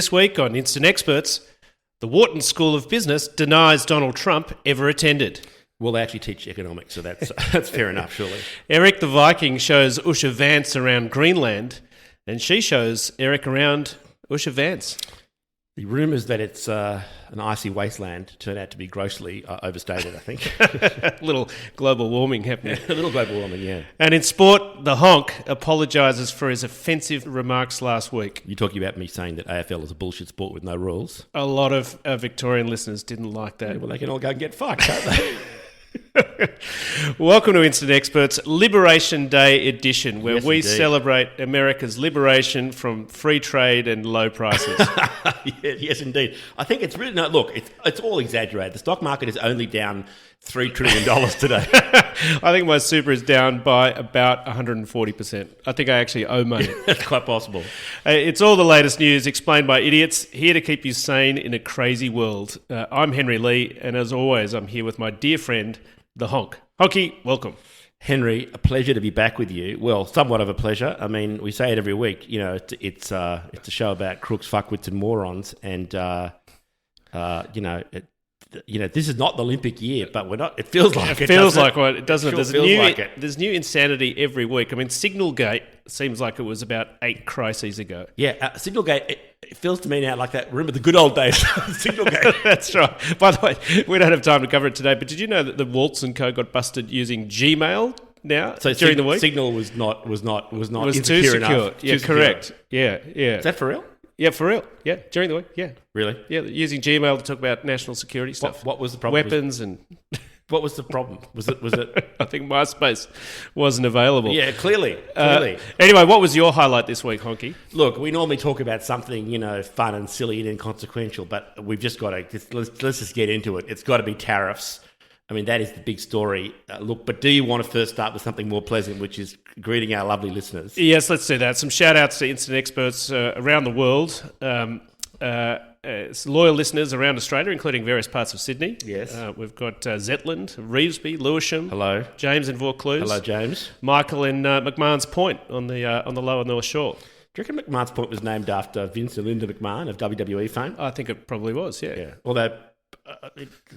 This week on Instant Experts, the Wharton School of Business denies Donald Trump ever attended. Well, they actually teach economics, so that's fair enough, surely. Erik The Viking shows Usha Vance around Greenland, and she shows Erik around Usha Vance. The rumours that it's an icy wasteland turn out to be grossly overstated, I think. A little global warming happening. A little global warming, yeah. And in sport, the Honk apologises for his offensive remarks last week. You're talking about me saying that AFL is a bullshit sport with no rules. A lot of Victorian listeners didn't like that. Yeah, well, they can all go and get fucked, can't they? Welcome to Instant Experts Liberation Day edition, where we indeed. Celebrate America's liberation from free trade and low prices. Yes, indeed. I think it's really look. It's all exaggerated. The stock market is only down $3 trillion today. I think my super is down by about 140%. I think I actually owe money. That's quite possible. It's all the latest news explained by idiots, here to keep you sane in a crazy world. I'm Henry Lee, and as always, I'm here with my dear friend, The Honk. Honky, welcome. Henry, a pleasure to be back with you. Well, somewhat of a pleasure. I mean, we say it every week. You know, it's a show about crooks, fuckwits, and morons, and this is not the Olympic year, but we're not. It feels like it. Feels like what it doesn't. Sure There's new insanity every week. I mean, Signalgate seems like it was about 8 crises ago. Yeah, Signalgate. It feels to me now like that. Remember the good old days, Signalgate. That's right. By the way, we don't have time to cover it today, but did you know that the Waltz & Co got busted using Gmail now during the week? Signal was not too secure secure. enough. Yeah, correct. Yeah. Is that for real? Yeah, for real. Yeah, during the week. Yeah. Really? Yeah, using Gmail to talk about national security stuff. What was the problem? Weapons and... What was the problem? Was it? I think MySpace wasn't available. Yeah, clearly. Anyway, what was your highlight this week, Honky? Look, we normally talk about something, fun and silly and inconsequential, but we've just got to, let's just get into it. It's got to be tariffs. I mean, that is the big story. But do you want to first start with something more pleasant, which is greeting our lovely listeners? Yes, let's do that. Some shout-outs to Instant Experts around the world. Loyal listeners around Australia, including various parts of Sydney. Yes. We've got Zetland, Revesby, Lewisham. Hello. James in Vaucluse. Hello, James. Michael in McMahon's Point on the lower North Shore. Do you reckon McMahon's Point was named after Vince and Linda McMahon of WWE fame? I think it probably was, yeah. Although,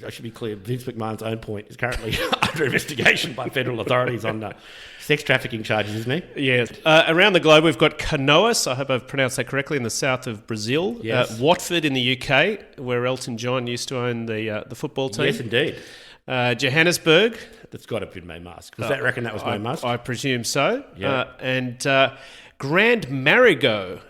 I should be clear, Vince McMahon's own point is currently under investigation by federal authorities on sex trafficking charges, isn't he? Yes. Around the globe, we've got Canoas, I hope I've pronounced that correctly, in the south of Brazil. Yes. Watford in the UK, where Elton John used to own the football team. Yes, indeed. Johannesburg. That's got to be May Musk. Does that reckon that was May Musk? I presume so. Yeah. And Grand Marigot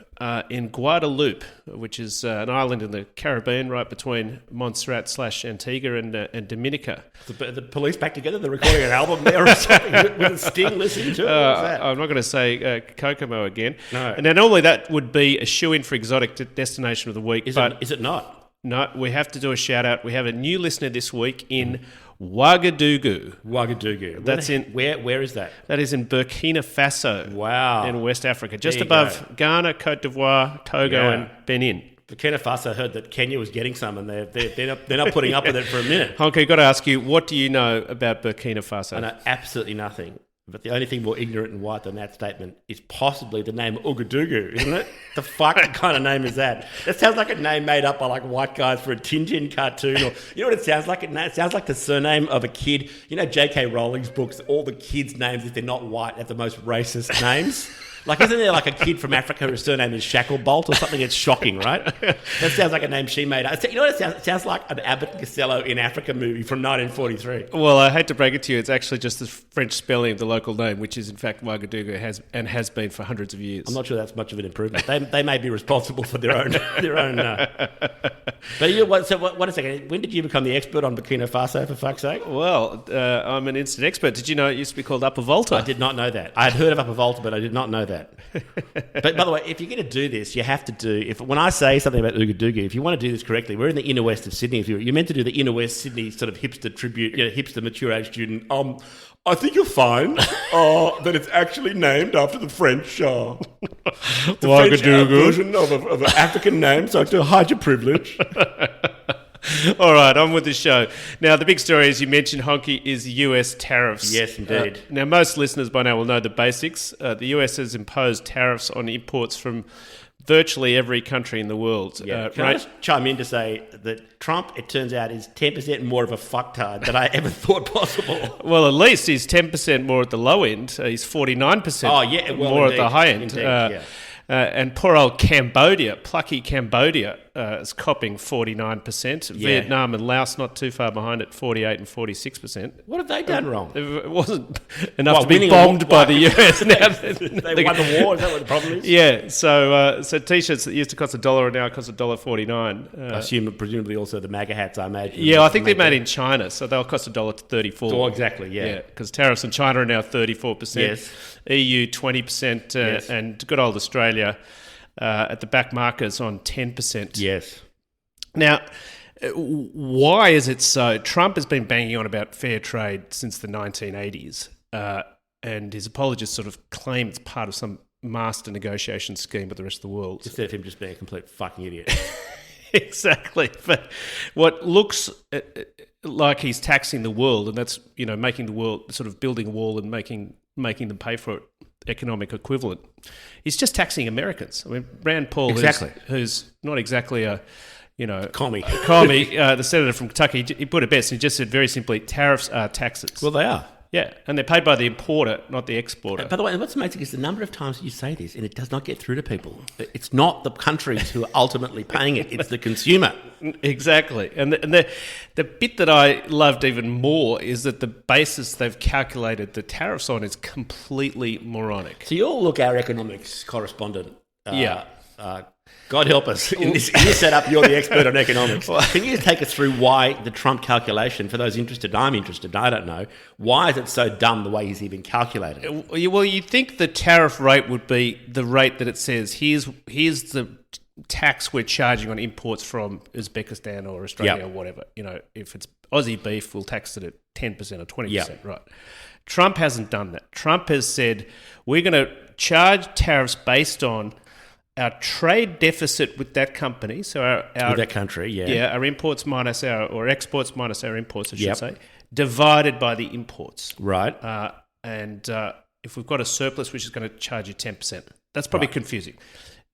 in Guadeloupe, which is an island in the Caribbean right between Montserrat/Antigua and Dominica. The police back together? They're recording an album there or something with a sting listening to it? What was that? I'm not going to say Kokomo again. No. And now normally that would be a shoe-in for exotic destination of the week. Is it not? No, we have to do a shout-out. We have a new listener this week in Ouagadougou. Ouagadougou. That's where is that? That is in Burkina Faso. Wow. In West Africa, just There you above Ghana, Cote d'Ivoire, Togo, and Benin. Burkina Faso heard that Kenya was getting some, and they're not putting up with it for a minute. Okay, got to ask you, what do you know about Burkina Faso? I know absolutely nothing. But the only thing more ignorant and white than that statement is possibly the name Ouagadougou, isn't it? The fuck kind of name is that? That sounds like a name made up by like white guys for a Tintin cartoon, or you know what it sounds like? It sounds like the surname of a kid. You know J.K. Rowling's books, all the kids' names, if they're not white, have the most racist names. Like, isn't there like a kid from Africa whose surname is Shacklebolt or something? It's shocking, right? That sounds like a name she made up. You know what it sounds? It sounds like an Abbott and Costello in Africa movie from 1943. Well, I hate to break it to you, it's actually just the French spelling of the local name, which is in fact Ouagadougou has been for hundreds of years. I'm not sure that's much of an improvement. They may be responsible for their own. But so what a second. When did you become the expert on Burkina Faso, for fuck's sake? Well, I'm an instant expert. Did you know it used to be called Upper Volta? I did not know that. I had heard of Upper Volta, but I did not know that. But by the way, if you're going to do this, you have to do. When I say something about Ouagadougou, if you want to do this correctly, we're in the inner west of Sydney. If you're meant to do the inner west Sydney sort of hipster tribute, hipster mature age student. I think you'll find that it's actually named after the French, the French version of an African name. So to hide your privilege. All right, on with the show. Now, the big story, as you mentioned, Honky, is US tariffs. Yes, indeed. Now, most listeners by now will know the basics. The US has imposed tariffs on imports from virtually every country in the world. Yeah. Can I just chime in to say that Trump, it turns out, is 10% more of a fucktard than I ever thought possible. Well, at least he's 10% more at the low end. He's 49% more at the high end. Indeed, and poor old Cambodia, plucky Cambodia, is copping 49%. Yeah. Vietnam and Laos not too far behind at 48 and 46%. What have they done wrong? It wasn't enough to be bombed by the US. They won the war. Is that what the problem is? Yeah, so T-shirts that used to cost $1 are now cost $1.49. I assume presumably also the MAGA hats are made. Yeah, I think they're made in China, so they'll cost $1.34. Oh, exactly, yeah. Because tariffs in China are now 34%. Yes. EU 20%, Yes. and good old Australia at the back markers on 10%. Yes. Now, why is it so? Trump has been banging on about fair trade since the 1980s, and his apologists sort of claim it's part of some master negotiation scheme with the rest of the world. Instead of him just being a complete fucking idiot. Exactly. But what looks like he's taxing the world, and that's, making the world, sort of building a wall and making them pay for it, economic equivalent. He's just taxing Americans. I mean, Rand Paul, exactly. who's not exactly a, commie, the senator from Kentucky, he put it best. He just said very simply, tariffs are taxes. Well, they are. Yeah, and they're paid by the importer, not the exporter. By the way, what's amazing is the number of times you say this and it does not get through to people. It's not the countries who are ultimately paying it, it's the consumer. Exactly. And the bit that I loved even more is that the basis they've calculated the tariffs on is completely moronic. So you'll look our economics correspondent. Yeah. God help us. In this setup, you're the expert on economics. Can you take us through why the Trump calculation, for those interested, I'm interested, I don't know, why is it so dumb the way he's even calculated it? Well, you'd think the tariff rate would be the rate that it says, here's the tax we're charging on imports from Uzbekistan or Australia or whatever. If it's Aussie beef, we'll tax it at 10% or 20%, right? Trump hasn't done that. Trump has said, we're going to charge tariffs based on our trade deficit with that company, so our with that country, our imports minus or exports minus our imports, I should say, divided by the imports, right? And if we've got a surplus, which is going to charge you 10%, that's probably confusing.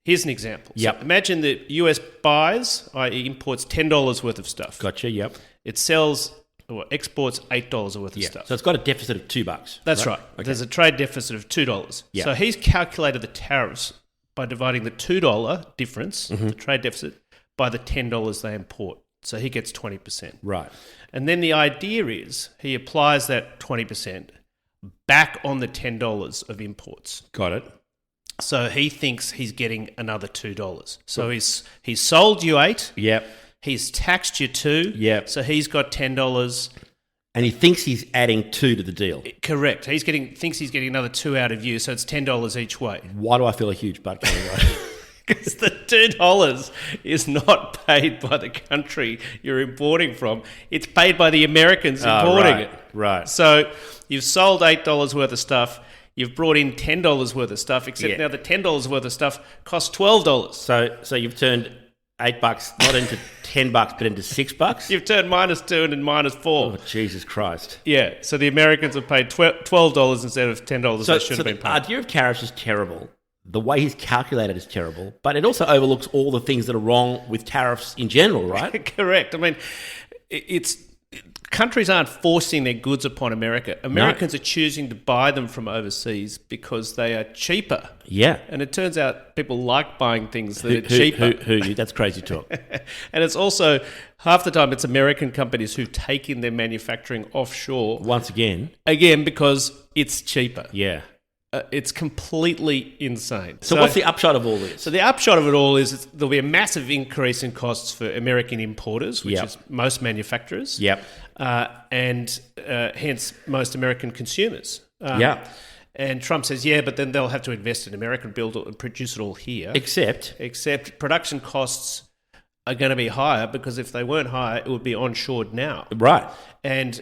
Here's an example. So imagine the US buys, i.e., imports $10 worth of stuff. Gotcha. Yep. It sells or exports $8 worth of stuff. So it's got a deficit of $2. That's right. Okay. There's a trade deficit of $2. Yep. So he's calculated the tariffs by dividing the $2 difference, the trade deficit, by the $10 they import. So he gets 20%. Right. And then the idea is he applies that 20% back on the $10 of imports. Got it. So he thinks he's getting another $2. So he's sold you $8. Yep. He's taxed you $2. Yep. So he's got $10. And he thinks he's adding 2 to the deal. Correct. Thinks he's getting another 2 out of you, so it's $10 each way. Why do I feel a huge butt coming right? Because the $2 is not paid by the country you're importing from. It's paid by the Americans importing it. Right. So you've sold $8 worth of stuff. You've brought in $10 worth of stuff, except now the $10 worth of stuff costs $12. So you've turned $8 not into $10 but into $6. You've turned -2 and then -4. Oh, Jesus Christ! Yeah, so the Americans have paid $12 instead of $10 they should have been paid. The idea of tariffs is terrible. The way he's calculated is terrible, but it also overlooks all the things that are wrong with tariffs in general, right? Correct. I mean, countries aren't forcing their goods upon America. Americans are choosing to buy them from overseas because they are cheaper. Yeah. And it turns out people like buying things that are cheaper. That's crazy talk. And it's also, half the time, it's American companies who take in their manufacturing offshore. Once again. Again, because it's cheaper. Yeah. It's completely insane. So what's the upshot of all this? So the upshot of it all is there'll be a massive increase in costs for American importers, which is most manufacturers. Yep. And hence most American consumers. And Trump says, but then they'll have to invest in America and build it and produce it all here. Except production costs are going to be higher, because if they weren't higher, it would be onshored now. Right. And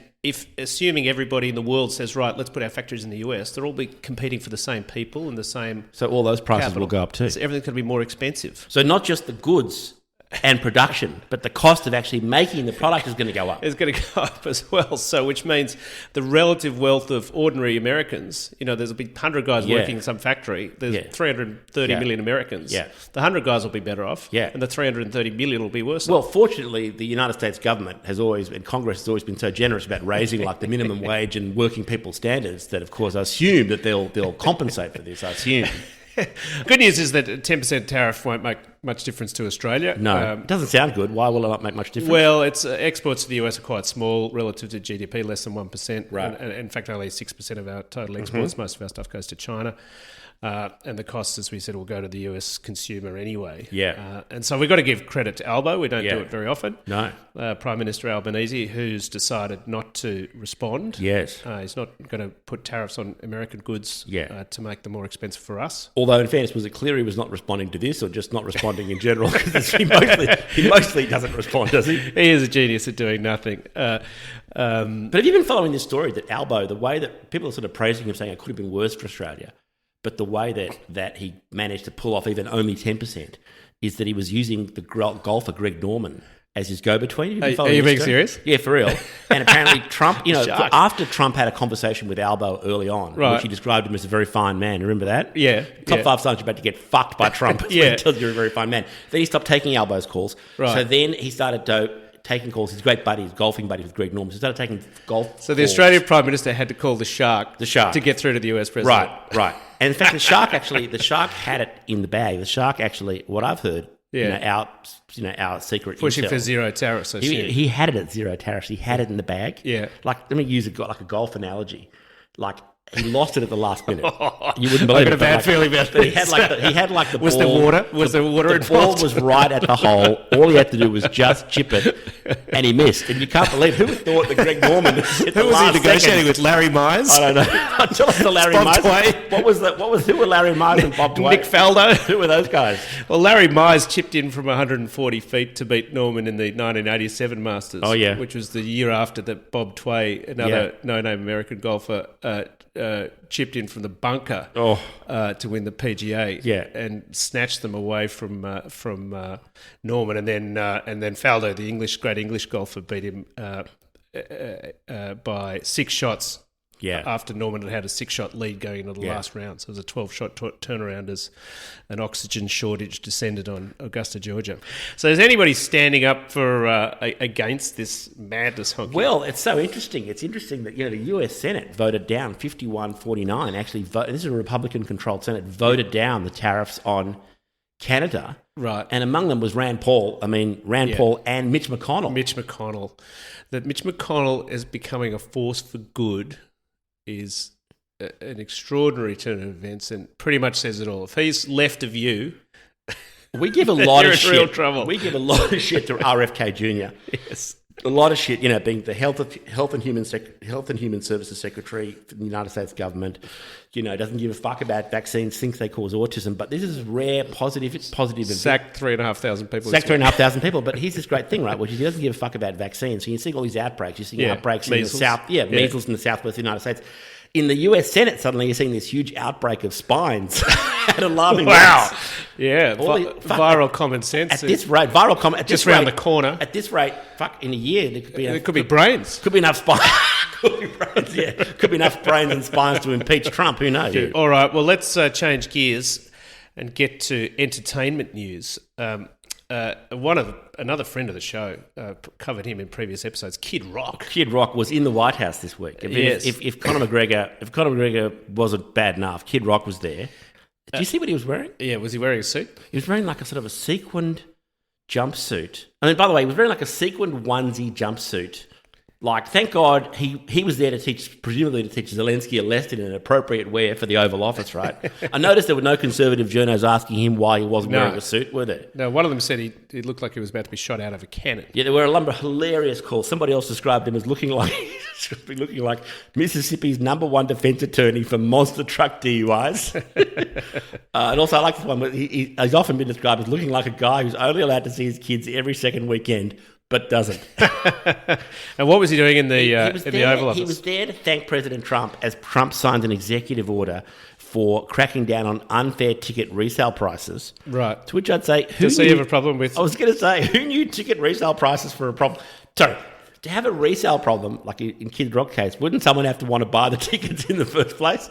assuming everybody in the world says, right, let's put our factories in the US, they'll all be competing for the same people and the same So all those prices capital. will go up too. So everything's going to be more expensive. So not just the goods and production, but the cost of actually making the product is going to go up. It's going to go up as well. So, which means the relative wealth of ordinary Americans, there's a big 100 guys working in some factory. There's 330 million Americans. Yeah. The 100 guys will be better off. Yeah. And the 330 million will be worse Well, off. fortunately, the United States government and Congress has always been so generous about raising like the minimum wage and working people standards that, of course, I assume that they'll compensate for this. I assume. Good news is that a 10% tariff won't make much difference to Australia. No, it doesn't sound good. Why will it not make much difference? Well, its exports to the US are quite small relative to GDP, less than 1%. Right. And in fact, only 6% of our total exports. Most of our stuff goes to China. And the costs, as we said, will go to the US consumer anyway. Yeah. And so we've got to give credit to Albo. We don't do it very often. No. Prime Minister Albanese, who's decided not to respond. Yes. He's not going to put tariffs on American goods to make them more expensive for us. Although, in fairness, was it clear he was not responding to this or just not responding in general? Because he mostly doesn't respond, does he? He is a genius at doing nothing. But have you been following this story that Albo, the way that people are sort of praising him, saying it could have been worse for Australia, but the way that he managed to pull off even only 10% is that he was using the golfer Greg Norman as his go-between. Are you being serious? Yeah, for real. And apparently Trump, after Trump had a conversation with Albo early on, which he described him as a very fine man. Remember that? Yeah. Top 5 signs you're about to get fucked by Trump. He tells you you're a very fine man. Then he stopped taking Albo's calls. Right. So then he started taking calls. His great buddy, his golfing buddy with Greg Norman. So he started taking golf So the calls. Australian Prime Minister had to call the Shark to get through to the US President. Right. And in fact, the Shark had it in the bag. The Shark actually, what I've heard, our secret Pushing intel, for zero tariffs, I assume. he had it at zero tariffs. He had it in the bag. Yeah. Like, let me use a golf analogy. Like, he lost it at the last minute. You wouldn't believe it. I've got a bad feeling about this. He had like the ball. Was there water? Was there water involved? The ball was right at the hole. All he had to do was just chip it, and he missed. And you can't believe who would thought that Greg Norman. Who was he negotiating with? Larry Myers? I don't know. Tell us the Larry Bob Myers. Tway. Who were Larry Myers and Bob Tway? Nick Faldo. Who were those guys? Well, Larry Myers chipped in from 140 feet to beat Norman in the 1987 Masters. Oh, yeah. Which was the year after that Bob Tway, another no-name American golfer, chipped in from the bunker to win the PGA, and snatched them away from Norman, and then Faldo, the great English golfer, beat him by 6 shots. Yeah. After Norman had a 6-shot lead going into the last round, so it was a 12-shot turnaround as an oxygen shortage descended on Augusta, Georgia. So is anybody standing up for against this madness, Honky? Well, it's so interesting. It's interesting that the US Senate voted down 51-49. Actually, this is a Republican-controlled Senate, voted down the tariffs on Canada. Right. And among them was Rand Paul. Paul and Mitch McConnell. That Mitch McConnell is becoming a force for good is an extraordinary turn of events, and pretty much says it all. If he's left of you, we give a lot of shit. Real trouble. We give a lot of shit to RFK Jr. Yes. A lot of shit, being the Health and Human Services Secretary for the United States government, doesn't give a fuck about vaccines, thinks they cause autism. But this is rare, positive. It's positive. Sacked 3,500 people. Sacked 3,500 people. But here's this great thing, right? Which is he doesn't give a fuck about vaccines. So you see all these outbreaks. You're seeing outbreaks measles. In the south. Yeah, measles in the southwest United States. In the US Senate, suddenly you're seeing this huge outbreak of spines at alarming rates. Wow. Yeah, viral common sense. At this rate, viral comment just around the corner. At this rate, in a year, there could be brains. Could be enough spines. Could be brains, yeah. Could be enough brains and spines to impeach Trump. Who knows? Yeah. All right, well, let's change gears and get to entertainment news. Another friend of the show, covered him in previous episodes, Kid Rock. Kid Rock was in the White House this week. Yes. If Conor McGregor wasn't bad enough, Kid Rock was there. Did you see what he was wearing? Yeah, was he wearing a suit? He was wearing like a sort of a sequined jumpsuit. I mean, by the way, he was wearing like a sequined onesie jumpsuit. Like, thank God he was there presumably to teach Zelensky a lesson in appropriate wear for the Oval Office, right? I noticed there were no conservative journos asking him why he wasn't wearing a suit, were there? No, one of them said he looked like he was about to be shot out of a cannon. Yeah, there were a number of hilarious calls. Somebody else described him as looking like Mississippi's #1 defense attorney for monster truck DUIs. And also, I like this one. He's often been described as looking like a guy who's only allowed to see his kids every second weekend but doesn't. And what was he doing in the Oval Office? He was there to thank President Trump as Trump signed an executive order for cracking down on unfair ticket resale prices. Right. To which I'd say, does he have a problem with? I was going to say, who knew ticket resale prices for a problem? Sorry, to have a resale problem, like in Kid Rock case, wouldn't someone have to want to buy the tickets in the first place?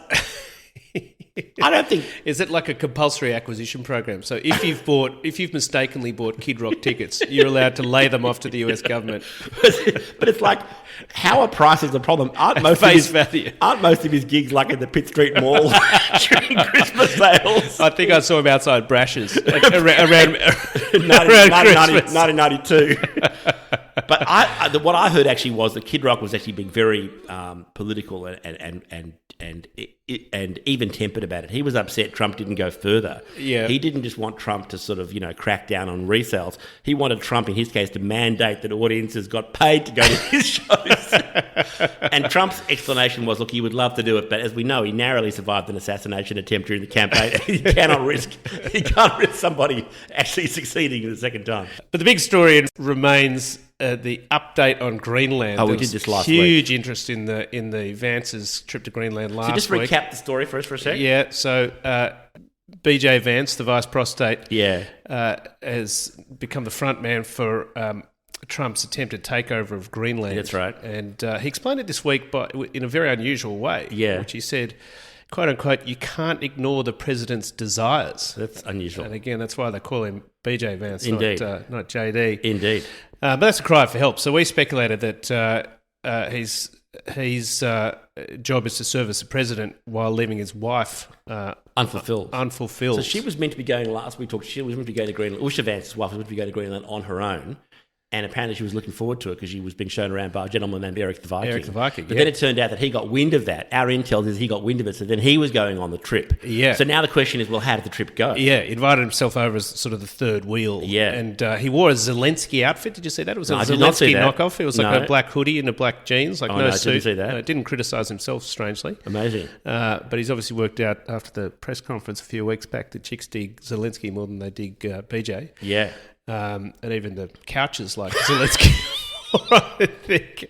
I don't think. Is it like a compulsory acquisition program? So if you've mistakenly bought Kid Rock tickets, you're allowed to lay them off to the US government. But it's like, how are prices a problem? Aren't most of his gigs like at the Pitt Street Mall during Christmas sales? I think I saw him outside Brash's around 1992. But what I heard actually was that Kid Rock was actually being very political and even tempered about it. He was upset Trump didn't go further. Yeah. He didn't just want Trump to sort of, crack down on resales. He wanted Trump, in his case, to mandate that audiences got paid to go to his shows. And Trump's explanation was, look, he would love to do it, but as we know, he narrowly survived an assassination attempt during the campaign. He can't risk somebody actually succeeding the second time. But the big story remains the update on Greenland. We did this last week. Huge interest in the Vance's trip to Greenland last week. So just recap the story for us for a sec. Yeah, so BJ Vance, the vice prostate, has become the front man for Trump's attempted takeover of Greenland. That's right. And he explained it this week in a very unusual way, which he said, quote unquote, you can't ignore the president's desires. That's unusual. And again, that's why they call him BJ Vance, Indeed. not JD. Indeed. But that's a cry for help. So we speculated that his job is to serve as the president while leaving his wife unfulfilled. So she was meant to be going, last we talked, she was meant to be going to Greenland. Usha Vance's wife was meant to be going to Greenland on her own. And apparently she was looking forward to it because she was being shown around by a gentleman named Erik The Viking. Erik The Viking, But then it turned out that he got wind of that. Our intel is he got wind of it, so then he was going on the trip. Yeah. So now the question is, well, how did the trip go? Yeah, invited himself over as sort of the third wheel. Yeah. And he wore a Zelensky outfit. Did you see that? It was a Zelensky knockoff. It was like a black hoodie and a black jeans, like no suit. I didn't see that. Didn't criticise himself, strangely. Amazing. But he's obviously worked out after the press conference a few weeks back that chicks dig Zelensky more than they dig BJ. Yeah. And even the couches like Zelensky, I think.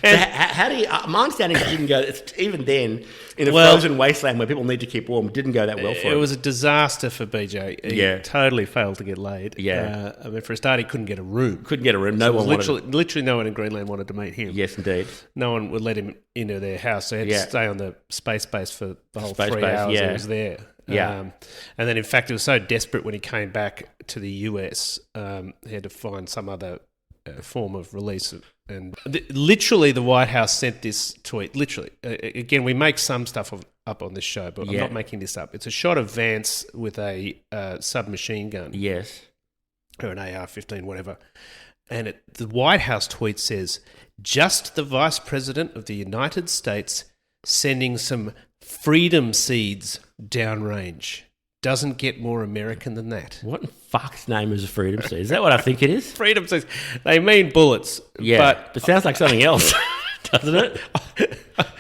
So how do you... my understanding is it didn't go... even then, in a frozen wasteland where people need to keep warm, it didn't go that well for him. It was a disaster for BJ. He totally failed to get laid. Yeah. I mean, for a start, he couldn't get a room. Literally no one in Greenland wanted to meet him. Yes, indeed. No one would let him into their house, so he had to stay on the space base for the whole 3 hours he was there. Yeah. And then, in fact, he was so desperate when he came back to the US, he had to find some other form of release. And literally, the White House sent this tweet. Literally. Again, we make some stuff up on this show, but I'm not making this up. It's a shot of Vance with a submachine gun. Yes. Or an AR-15, whatever. And the White House tweet says, just the Vice President of the United States sending some freedom seeds downrange. Doesn't get more American than that. What in fuck's name is a freedom seed? Is that what I think it is? Freedom seeds. They mean bullets. Yeah, but it sounds like something else, doesn't it?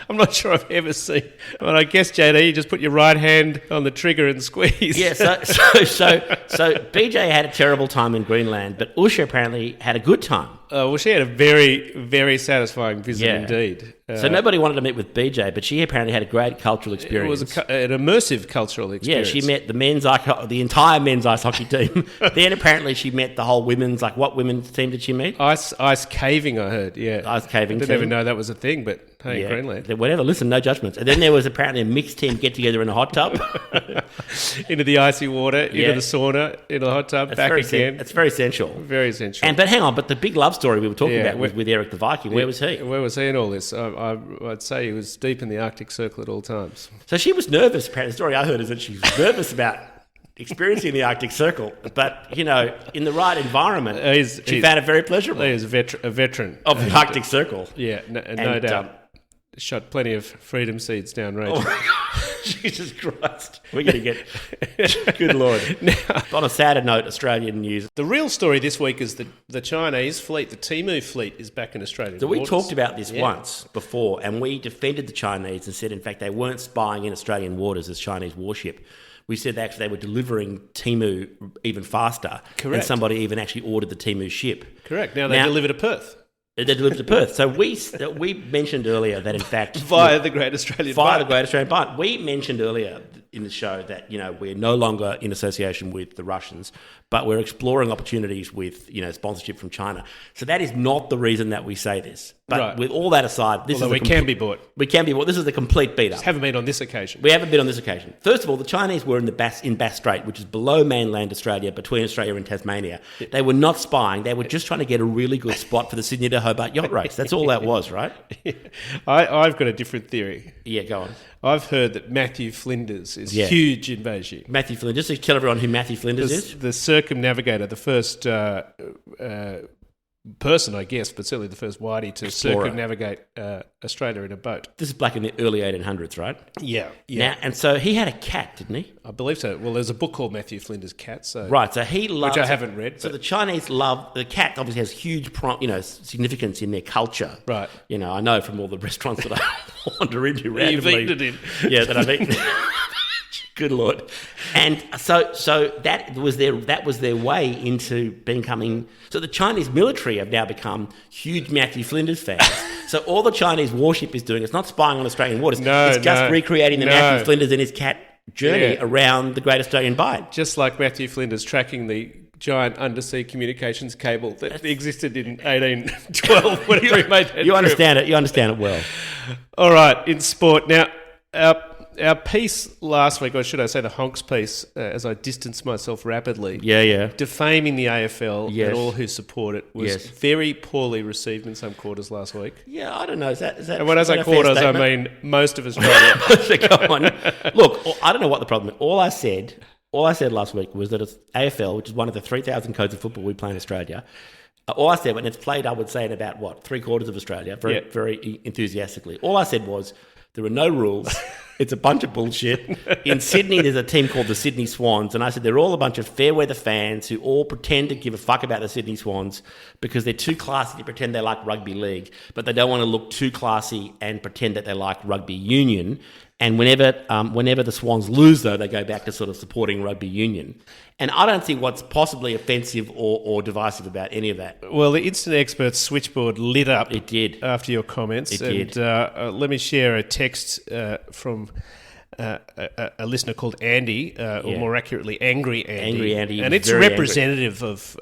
I'm not sure I've ever seen. But I guess, JD, you just put your right hand on the trigger and squeeze. Yeah, so BJ had a terrible time in Greenland, but Usha apparently had a good time. Well, she had a very, very satisfying visit indeed. So nobody wanted to meet with BJ, but she apparently had a great cultural experience. It was an immersive cultural experience. Yeah, she met the entire men's ice hockey team. Then apparently she met the whole women's, what women's team did she meet? Ice caving, I heard, yeah. Ice caving I didn't even know that was a thing, but hey, Greenland. Whatever, listen, no judgments. And then there was apparently a mixed team get-together in a hot tub. Into the icy water, into the sauna, into the hot tub, back again. It's very essential. Very essential. But hang on, but the big love story we were talking about with Erik The Viking, where was he? Where was he in all this? I'd say he was deep in the Arctic Circle at all times. So she was nervous. Apparently, the story I heard is that she was nervous about experiencing the Arctic Circle, but in the right environment, she found it very pleasurable. He is a veteran of the Arctic Circle. Yeah, no doubt. Shot plenty of freedom seeds downrange. Oh, Jesus Christ. We're going to get... Good Lord. Now, on a sadder note, Australian news. The real story this week is that the Chinese fleet, the Temu fleet, is back in Australian waters. We talked about this once before, and we defended the Chinese and said, in fact, they weren't spying in Australian waters as Chinese warship. we said that actually they were delivering Temu even faster. Correct. And somebody even actually ordered the Temu ship. Correct. Now they deliver to Perth. They delivered to Perth. So we mentioned earlier that in fact via the Great Australian Bight. We mentioned earlier in the show that we're no longer in association with the Russians, but we're exploring opportunities with sponsorship from China. So that is not the reason that we say this. But with all that aside, we can be bought. We can be bought. This is a complete beat up. Just haven't been on this occasion. We haven't been on this occasion. First of all, the Chinese were in Bass Strait, which is below mainland Australia, between Australia and Tasmania. They were not spying. They were just trying to get a really good spot for the Sydney to Hobart yacht race. That's all that was, right? I've got a different theory. Yeah, go on. I've heard that Matthew Flinders is huge in Beijing. Matthew Flinders. Just to tell everyone who Matthew Flinders is. The circumnavigator, the first person, I guess, but certainly the first whitey to circumnavigate Australia in a boat. This is back in the early 1800s, right? Yeah. Now, and so he had a cat, didn't he? I believe so. Well, there's a book called Matthew Flinders' Cat. Right, so he loves... Which I haven't read. So the Chinese love... The cat obviously has huge significance in their culture. Right. I know from all the restaurants that I wander into randomly. You've eaten it in. Yeah, that I've eaten. Good Lord. And so that was their way into becoming... So the Chinese military have now become huge Matthew Flinders fans. So all the Chinese warship is doing, it's not spying on Australian waters. It's just recreating the Matthew Flinders and his cat journey around the Great Australian Bight. Just like Matthew Flinders tracking the giant undersea communications cable that existed in 1812, whenever he made that You understand it well. All right, in sport. Now, our piece last week, or should I say the Honks piece, as I distanced myself rapidly, defaming the AFL and all who support it, was very poorly received in some quarters last week. Yeah, I don't know. Is that and when I say quarters, I mean most of Australia. Come on. Look, I don't know what the problem is. All I said last week was that it's AFL, which is one of the 3,000 codes of football we play in Australia. All I said, when it's played, I would say in about, 3/4 of Australia, very enthusiastically. All I said was, there are no rules. It's a bunch of bullshit. In Sydney, there's a team called the Sydney Swans, and I said they're all a bunch of fair weather fans who all pretend to give a fuck about the Sydney Swans because they're too classy to pretend they like rugby league, but they don't want to look too classy and pretend that they like rugby union. And whenever the Swans lose, though, they go back to sort of supporting rugby union. And I don't see what's possibly offensive or divisive about any of that. Well, the Instant Experts switchboard lit up. It did. After your comments. It did. Let me share a text from a listener called Andy, or more accurately, Angry Andy. Angry Andy. And it's representative of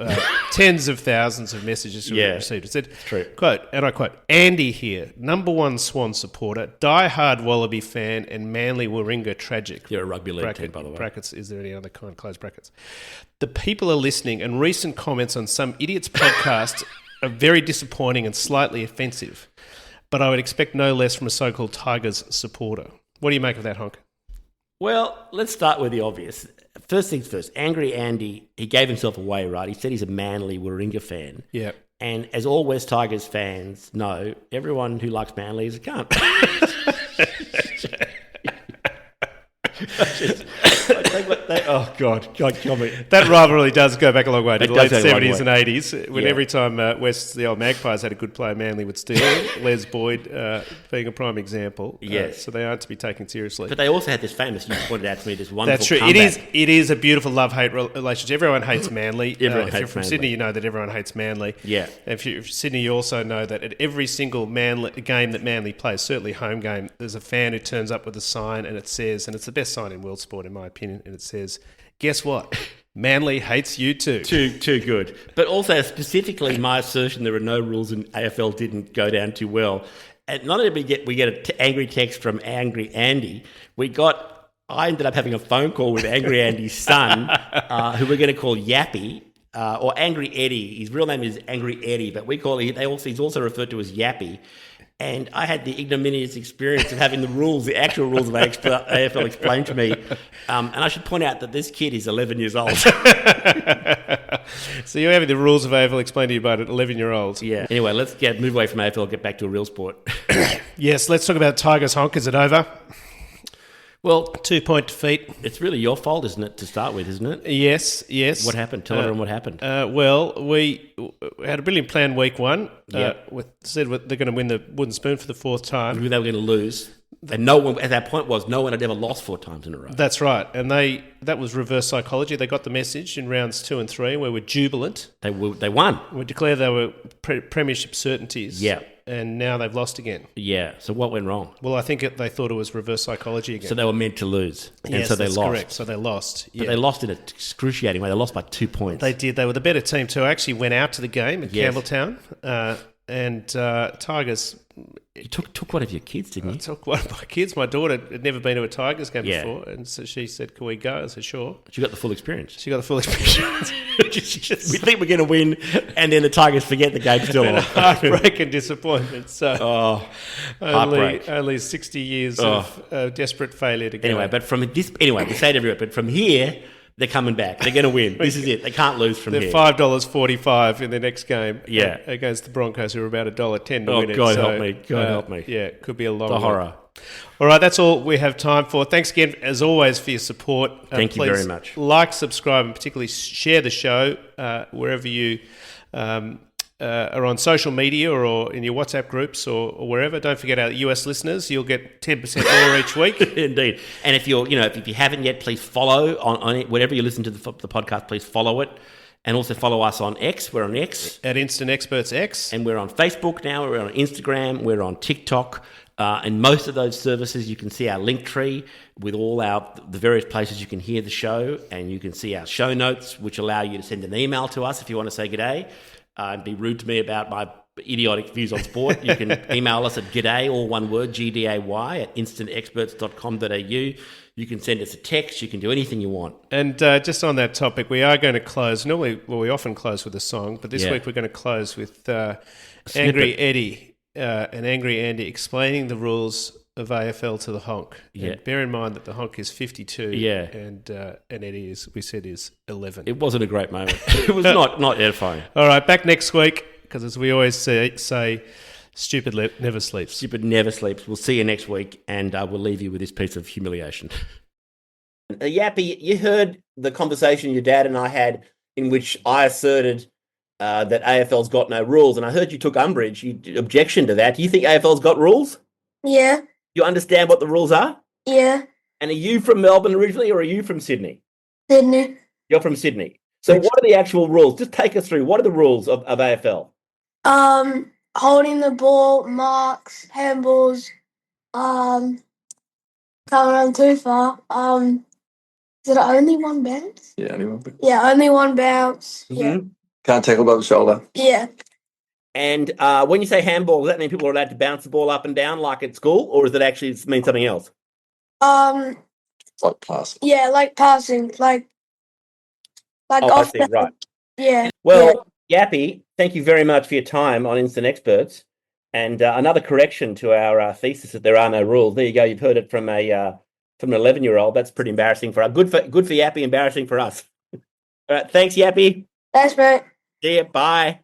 tens of thousands of messages we've received. It said, true. Quote, and I quote, Andy here, #1 Swan supporter, die-hard Wallaby fan, and Manly Warringah tragic. You're a rugby league team, by the way. Brackets, is there any other kind? Close brackets. The people are listening, and recent comments on some idiot's podcast are very disappointing and slightly offensive. But I would expect no less from a so-called Tigers supporter. What do you make of that, Honk? Well, let's start with the obvious. First things first, Angry Andy, he gave himself away, right? He said he's a Manly Warringah fan. Yeah. And as all West Tigers fans know, everyone who likes Manly is a cunt. Oh, God, kill me. That rivalry does go back a long way to the late 70s and 80s, when Yeah. every time the old Magpies had a good player, Manly would steal. Les Boyd being a prime example. Yes. So they aren't to be taken seriously. But they also had this famous, you pointed out to me, this wonderful That's true. comeback. It is a beautiful love-hate relationship. Everyone hates Manly. Everyone if hates you're from Manly. Sydney, you know that everyone hates Manly. Yeah. If you're from Sydney, you also know that at every single game that Manly plays, certainly home game, there's a fan who turns up with a sign and it says, and it's the best sign in world sport in my opinion, and it says, guess what? Manly hates you too. Too good. But also specifically my assertion there are no rules in AFL didn't go down too well. And not only we get an angry text from Angry Andy, I ended up having a phone call with Angry Andy's son, who we're going to call Yappy, or Angry Eddie. His real name is Angry Eddie, but he's also referred to as Yappy. And I had the ignominious experience of having the actual rules of AFL explained to me. And I should point out that this kid is 11 years old. So you're having the rules of AFL explained to you by an 11-year-old. Yeah. Anyway, let's move away from AFL, get back to a real sport. Yes, let's talk about Tigers Honk. Is it over? Well, 2-point defeat. It's really your fault, isn't it, to start with, isn't it? Yes. What happened? Tell everyone what happened. Well, we had a brilliant plan week one. Yep. Said they're going to win the wooden spoon for the fourth time. They were going to lose. And no one, at that point, no one had ever lost 4 times in a row. That's right. And that was reverse psychology. They got the message in rounds 2 and 3 where we're jubilant. They won. We declared they were premiership certainties. Yeah. And now they've lost again. Yeah. So what went wrong? Well, I think they thought it was reverse psychology again. So they were meant to lose. And yes, so they that's lost. correct. So they lost. But they lost in an excruciating way. They lost by 2 points. They did. They were the better team too. I actually went out to the game at Campbelltown. And Tigers... You took one of your kids, didn't you? I took one of my kids. My daughter had never been to a Tigers game before, and so she said, "Can we go?" I said, "Sure." She got the full experience. She got the full experience. We think we're going to win, and then the Tigers forget the game's still on. Heartbreak and disappointment. So, heartbreak. Only 60 years of desperate failure to go. Anyway, we say it everywhere, but from here, they're coming back. They're going to win. This is it. They can't lose from They're here. $5.45 in the next game. Yeah. Against the Broncos, who are about $1.10 to win it. God help me. God help me. Yeah, it could be a long The horror. All right, that's all we have time for. Thanks again, as always, for your support. Thank you very much. Like, subscribe, and particularly share the show wherever you are on social media or in your WhatsApp groups or wherever. Don't forget our US listeners. You'll get 10% more each week. Indeed. And if if you haven't yet, please follow on it. Wherever you listen to the podcast, please follow it. And also follow us on X. We're on X. At Instant Experts X. And we're on Facebook now. We're on Instagram. We're on TikTok. And most of those services, you can see our link tree with all the various places you can hear the show. And you can see our show notes, which allow you to send an email to us if you want to say g'day. And be rude to me about my idiotic views on sport. You can email us at g'day, all one word, GDAY, at instantexperts.com.au. You can send us a text. You can do anything you want. And just on that topic, we are going to close. We often close with a song, but this week we're going to close with Angry Eddie and Angry Andy explaining the rules of AFL to the honk. Yeah. And bear in mind that the honk is 52 and Eddie is 11. It wasn't a great moment. It was not edifying. All right, back next week, because as we always say stupid never sleeps. Stupid never sleeps. We'll see you next week, and we'll leave you with this piece of humiliation. Yappy, you heard the conversation your dad and I had in which I asserted that AFL's got no rules, and I heard you took umbrage, you objection to that. Do you think AFL's got rules? Yeah. You understand what the rules are? Yeah. And are you from Melbourne originally, or are you from Sydney? Sydney. You're from Sydney. So what are the actual rules? Just take us through. What are the rules of AFL? Holding the ball, marks, handballs, can't run too far. Is it only one bounce? Yeah, only one bounce. Yeah, only one bounce. Mm-hmm. Yeah. Can't tackle above the shoulder. Yeah. And when you say handball, does that mean people are allowed to bounce the ball up and down like at school, or does it actually mean something else? It's like passing. Yeah, like passing, like Oh, I see, right. Yeah. Well, Yappy, thank you very much for your time on Instant Experts. And another correction to our thesis that there are no rules. There you go. You've heard it from an 11-year-old. That's pretty embarrassing for us. Good for Yappy, embarrassing for us. All right, thanks, Yappy. Thanks, mate. See ya. Bye.